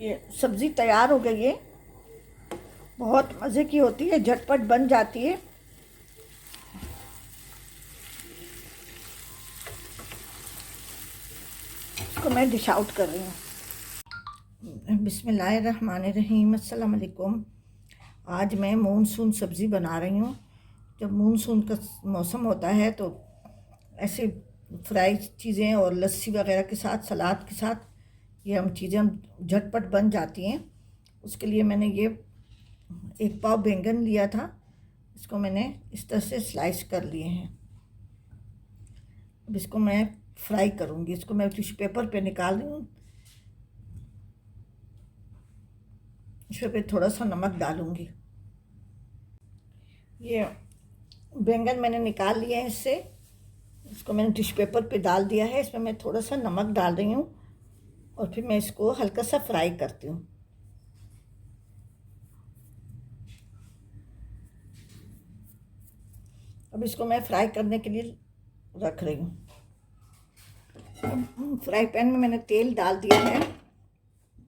ये सब्ज़ी तैयार हो गई है। बहुत मज़े की होती है, झटपट बन जाती है। इसको मैं डिश आउट कर रही हूँ। बिस्मिल्लाहिर्रहमानिर्रहीम, अस्सलाम वालेकुम। आज मैं मानसून सब्ज़ी बना रही हूँ। जब मानसून का मौसम होता है तो ऐसे फ्राई चीज़ें और लस्सी वगैरह के साथ, सलाद के साथ ये चीज़ें झटपट बन जाती हैं। उसके लिए मैंने ये 1 पाव बैंगन लिया था। इसको मैंने इस तरह से स्लाइस कर लिए हैं। अब इसको मैं फ्राई करूँगी। इसको मैं टिश्यू पेपर पे निकाल रही हूँ। इस पे थोड़ा सा नमक डालूँगी। ये बैंगन मैंने निकाल लिया है इससे। इसको मैंने टिश्यू पेपर पे डाल दिया है। इसमें मैं थोड़ा सा नमक डाल रही हूँ और फिर मैं इसको हल्का सा फ्राई करती हूँ। अब इसको मैं फ्राई करने के लिए रख रही हूँ। फ्राई पैन में मैंने तेल डाल दिया है।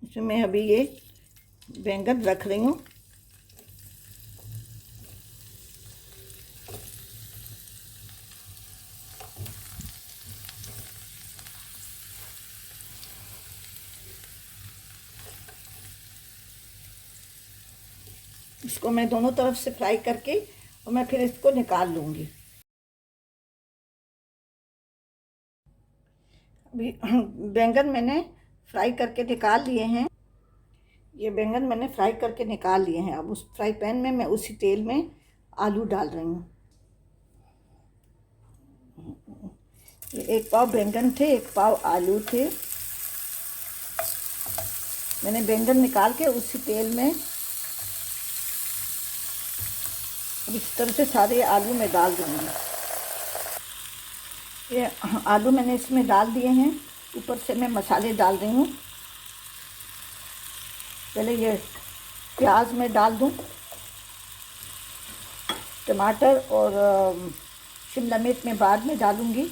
इसमें मैं अभी ये बैंगन रख रही हूँ। इसको मैं दोनों तरफ से फ्राई करके और मैं फिर इसको निकाल लूँगी। अभी बैंगन मैंने फ्राई करके निकाल लिए हैं। ये बैंगन मैंने फ्राई करके निकाल लिए हैं। अब उस फ्राई पैन में मैं उसी तेल में आलू डाल रही हूँ। ये 1 पाव बैंगन थे, 1 पाव आलू थे। मैंने बैंगन निकाल के उसी तेल में इस तरह से सारे आलू में डाल दूँगी। ये आलू मैंने इसमें डाल दिए हैं। ऊपर से मैं मसाले डाल रही हूँ। पहले ये प्याज में डाल दूँ, टमाटर और शिमला मिर्च में बाद में डालूँगी।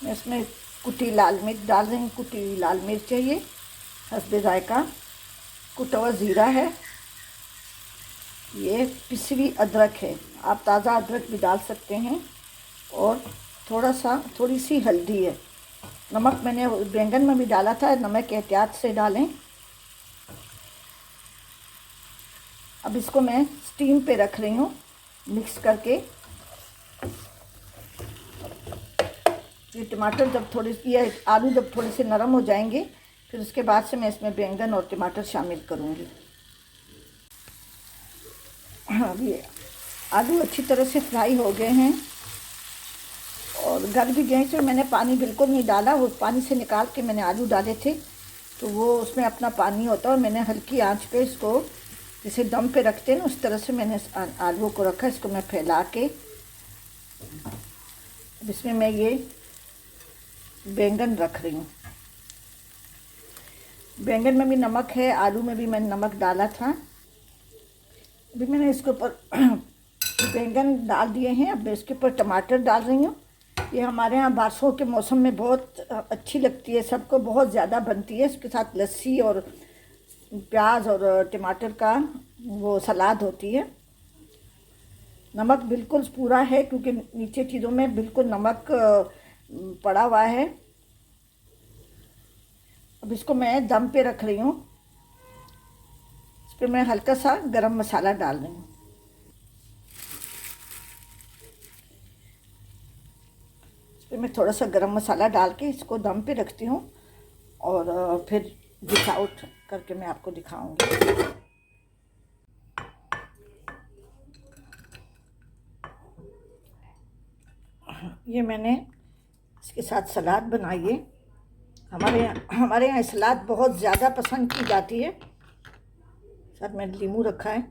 मैं इसमें कुटी लाल मिर्च डाल रही हूँ। कुटी लाल मिर्च है, ये हस्बे जायका। कुटा हुआ ज़ीरा है। ये पिसी हुई अदरक है, आप ताज़ा अदरक भी डाल सकते हैं। और थोड़ी सी हल्दी है। नमक मैंने बैंगन में भी डाला था, नमक एहतियात से डालें। अब इसको मैं स्टीम पे रख रही हूँ मिक्स करके। ये टमाटर जब ये आलू जब थोड़े से नरम हो जाएंगे, फिर उसके बाद से मैं इसमें बैंगन और टमाटर शामिल करूँगी। अभी आलू अच्छी तरह से फ्राई हो गए हैं और गल भी गए। तो मैंने पानी बिल्कुल नहीं डाला, वो पानी से निकाल के मैंने आलू डाले थे, तो वो उसमें अपना पानी होता है। और मैंने हल्की आंच पे इसको जैसे दम पे रखते हैं ना, उस तरह से मैंने आलू को रखा। इसको मैं फैला के अब इसमें मैं ये बैंगन रख रही हूँ। बैंगन में भी नमक है, आलू में भी मैंने नमक डाला था। अभी मैंने इसके ऊपर बैंगन डाल दिए हैं। अब मैं इसके ऊपर टमाटर डाल रही हूँ। ये हमारे यहाँ बारिशों के मौसम में बहुत अच्छी लगती है, सबको बहुत ज़्यादा बनती है। इसके साथ लस्सी और प्याज और टमाटर का वो सलाद होती है। नमक बिल्कुल पूरा है क्योंकि नीचे चीज़ों में बिल्कुल नमक पड़ा हुआ है। अब इसको मैं दम पे रख रही हूँ। इस पर मैं हल्का सा गरम मसाला डाल रही हूँ। इस पर मैं थोड़ा सा गरम मसाला डाल के इसको दम पे रखती हूँ और फिर डिश आउट करके मैं आपको दिखाऊंगी। ये मैंने इसके साथ सलाद बनाई है। हमारे यहाँ सलाद बहुत ज़्यादा पसंद की जाती है। साथ में नींबू रखा है।